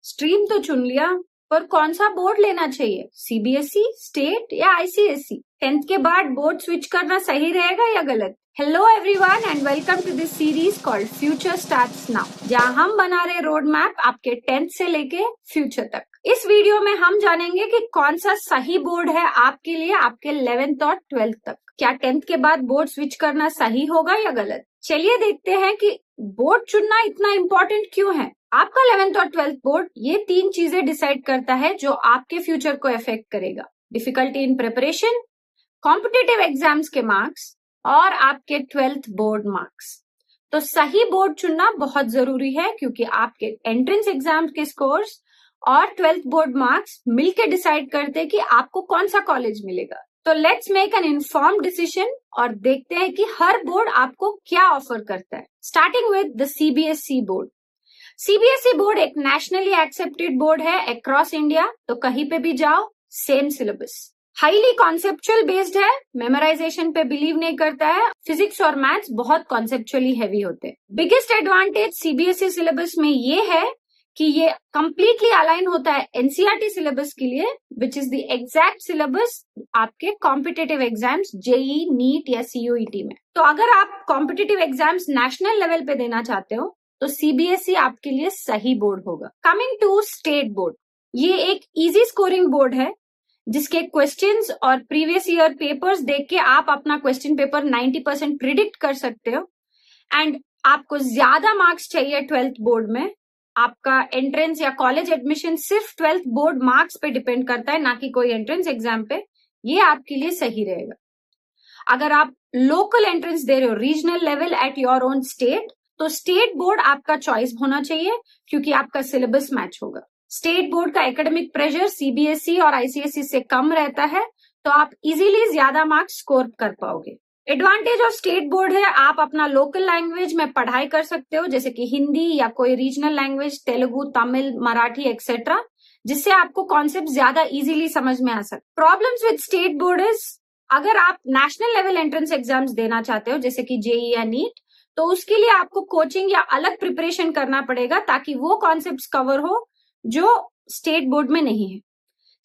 Stream तो चुन लिया, पर कौन सा बोर्ड लेना चाहिए, सीबीएसई, स्टेट या आईसीएसई? 10th के बाद बोर्ड स्विच करना सही रहेगा या गलत? Hello everyone and welcome to this series called future starts now, जहां हम बना रहे रोड मैप आपके 10th से लेके फ्यूचर तक। इस वीडियो में हम जानेंगे कि कौन सा सही बोर्ड है आपके लिए आपके 11th और 12th तक। क्या 10th के बाद बोर्ड स्विच करना सही होगा या गलत? चलिए देखते हैं कि बोर्ड चुनना इतना इम्पोर्टेंट क्यों है। आपका 11th और 12th बोर्ड ये 3 चीजें डिसाइड करता है जो आपके फ्यूचर को इफेक्ट करेगा। Difficulty in preparation, competitive exams के मार्क्स और आपके 12th बोर्ड मार्क्स। तो सही बोर्ड चुनना बहुत जरूरी है, क्योंकि आपके एंट्रेंस एग्जाम के स्कोर्स और 12th बोर्ड मार्क्स मिलकर डिसाइड करते हैं कि आपको कौन सा कॉलेज मिलेगा। तो let's make an informed decision और देखते हैं कि हर बोर्ड आपको क्या ऑफर करता है। Starting with the CBSE board. CBSE board एक नेशनली एक्सेप्टेड बोर्ड है अक्रॉस इंडिया, तो कहीं पे भी जाओ same syllabus. Highly conceptual based है, मेमोराइजेशन पे बिलीव नहीं करता है। फिजिक्स और मैथ्स बहुत कॉन्सेप्चुअली हैवी होते हैं। बिगेस्ट एडवांटेज सीबीएसई सिलेबस में ये है कि ये कंप्लीटली अलाइन होता है एनसीईआरटी सिलेबस के लिए, which is the exact syllabus आपके कॉम्पिटिटिव एग्जाम्स जेईई, नीट या सीयूईटी में। तो अगर आप कॉम्पिटिटिव एग्जाम्स नेशनल लेवल पे देना चाहते हो तो सीबीएसई आपके लिए सही बोर्ड होगा। कमिंग टू स्टेट बोर्ड, ये एक इजी स्कोरिंग बोर्ड है जिसके क्वेश्चंस और प्रीवियस ईयर पेपर्स देख के आप अपना क्वेश्चन पेपर 90% प्रिडिक्ट कर सकते हो। एंड आपको ज्यादा मार्क्स चाहिए 12th बोर्ड में। आपका एंट्रेंस या कॉलेज एडमिशन सिर्फ 12th बोर्ड मार्क्स पे डिपेंड करता है, ना कि कोई एंट्रेंस एग्जाम पे। ये आपके लिए सही रहेगा। अगर आप लोकल एंट्रेंस दे रहे हो regional level at your own state, तो स्टेट बोर्ड आपका चॉइस होना चाहिए, क्योंकि आपका सिलेबस मैच होगा। स्टेट बोर्ड का एकेडमिक प्रेशर सीबीएसई और आईसीएसई से कम रहता है, तो आप इजीली ज्यादा मार्क्स स्कोर कर पाओगे। एडवांटेज ऑफ स्टेट बोर्ड है, आप अपना लोकल लैंग्वेज में पढ़ाई कर सकते हो, जैसे कि हिंदी या कोई regional language, Telugu, Tamil, Marathi etcetera, जिससे आपको कॉन्सेप्ट ज्यादा इजीली समझ में आ सकते। Problems with state board is, अगर आप नेशनल लेवल एंट्रेंस एग्जाम्स देना चाहते हो जैसे कि जेईई या नीट, तो उसके लिए आपको कोचिंग या अलग प्रिपरेशन करना पड़ेगा, ताकि वो कॉन्सेप्ट्स कवर हो जो स्टेट बोर्ड में नहीं है।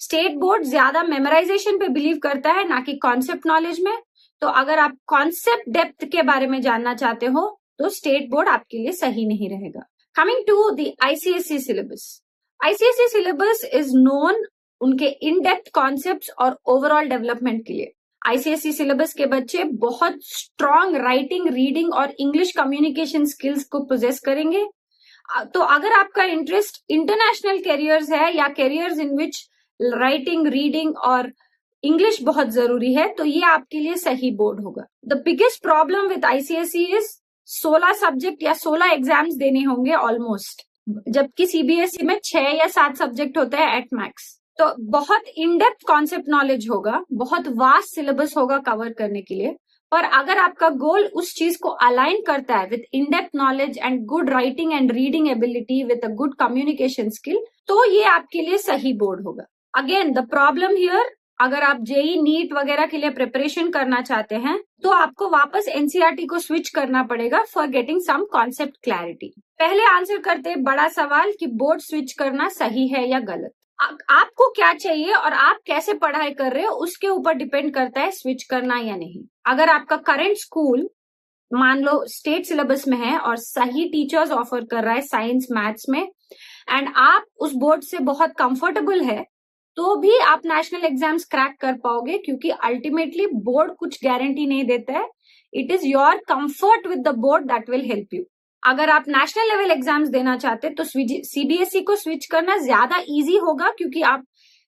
स्टेट बोर्ड ज्यादा मेमोराइजेशन पे बिलीव करता है, ना कि कॉन्सेप्ट नॉलेज में। तो अगर आप कॉन्सेप्ट डेप्थ के बारे में जानना चाहते हो तो स्टेट बोर्ड आपके लिए सही नहीं रहेगा। Coming to the ICSE syllabus. ICSE syllabus is known उनके इन डेप्थ कॉन्सेप्ट्स और ओवरऑल डेवलपमेंट के लिए। आईसीएसई सिलेबस के बच्चे बहुत स्ट्रॉन्ग राइटिंग, रीडिंग और इंग्लिश कम्युनिकेशन स्किल्स को पोजेस करेंगे। तो अगर आपका इंटरेस्ट इंटरनेशनल कैरियर्स है या careers in which writing, reading और इंग्लिश बहुत जरूरी है, तो ये आपके लिए सही बोर्ड होगा। The biggest problem with ICSE is 16 subject या 16 एग्जाम्स देने होंगे ऑलमोस्ट, जबकि सीबीएसई में 6 या 7 सब्जेक्ट होते हैं एट मैक्स। तो बहुत इन डेप्थ कॉन्सेप्ट नॉलेज होगा, बहुत वास्ट सिलेबस होगा कवर करने के लिए। पर अगर आपका गोल उस चीज को अलाइन करता है with in depth knowledge and good writing and reading ability with a good communication skill, तो ये आपके लिए सही बोर्ड होगा। अगेन द प्रॉब्लम हियर, अगर आप जेईई, नीट वगैरह के लिए प्रिपरेशन करना चाहते हैं तो आपको वापस एनसीईआरटी को स्विच करना पड़ेगा for getting some concept clarity. पहले आंसर करते हैं बड़ा सवाल कि बोर्ड स्विच करना सही है या गलत। आपको क्या चाहिए और आप कैसे पढ़ाई कर रहे हो उसके ऊपर डिपेंड करता है स्विच करना या नहीं। अगर आपका करंट स्कूल मान लो स्टेट सिलेबस में है और सही टीचर्स ऑफर कर रहा है साइंस, मैथ्स में, एंड आप उस बोर्ड से बहुत कंफर्टेबल है, तो भी आप नेशनल एग्जाम्स क्रैक कर पाओगे, क्योंकि अल्टीमेटली बोर्ड कुछ गारंटी नहीं देता है। It is your comfort with the board that will help you. अगर आप नेशनल लेवल एग्जाम्स देना चाहते तो सीबीएसई को स्विच करना ज्यादा इजी होगा, क्योंकि आप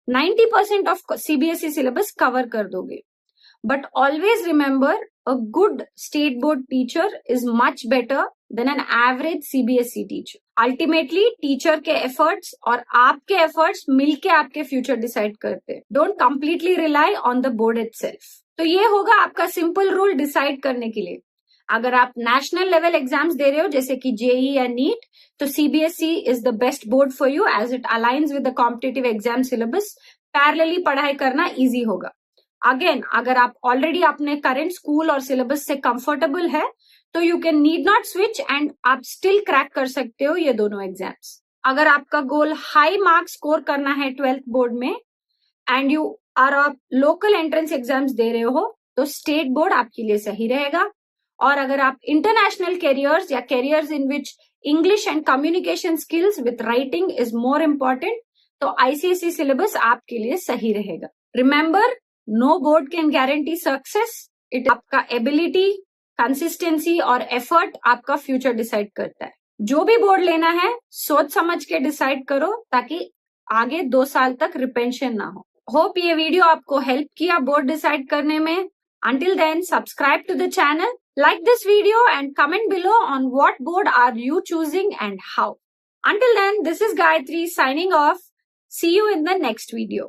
90% ऑफ सीबीएसई सिलेबस कवर कर दोगे। But always remember, a good state board teacher is much better than an average CBSE teacher. Ultimately teacher के एफर्ट्स और आपके एफर्ट्स मिलके आपके फ्यूचर डिसाइड करते हैं। Don't completely rely on the board itself. तो ये होगा आपका सिंपल रूल डिसाइड करने के लिए। अगर आप नेशनल लेवल एग्जाम्स दे रहे हो जैसे कि जेईई या नीट, तो CBSE is the best board for you as it aligns with the competitive exam syllabus. Parallelly पढ़ाई करना इजी होगा। अगेन, अगर आप ऑलरेडी अपने करंट स्कूल और सिलेबस से कंफर्टेबल है तो you can need not switch and आप स्टिल क्रैक कर सकते हो ये दोनों एग्जाम्स। अगर आपका गोल हाई मार्क्स स्कोर करना है 12th बोर्ड में एंड यू आर आप लोकल एंट्रेंस एग्जाम्स दे रहे हो तो स्टेट बोर्ड आपके लिए सही रहेगा। और अगर आप इंटरनेशनल कैरियर्स या careers in which English and communication skills with writing is more important तो आईसीएसई सिलेबस आपके लिए सही रहेगा। Remember, no board can guarantee success, it आपका एबिलिटी, कंसिस्टेंसी और एफर्ट आपका फ्यूचर डिसाइड करता है। जो भी बोर्ड लेना है सोच समझ के डिसाइड करो ताकि आगे 2 साल तक रिपेंशन ना हो। होप ये वीडियो आपको हेल्प किया बोर्ड डिसाइड करने में। Until then, subscribe to the channel, like this video and comment below on what board are you choosing and how. Until then, this is Gayatri signing off. See you in the next video.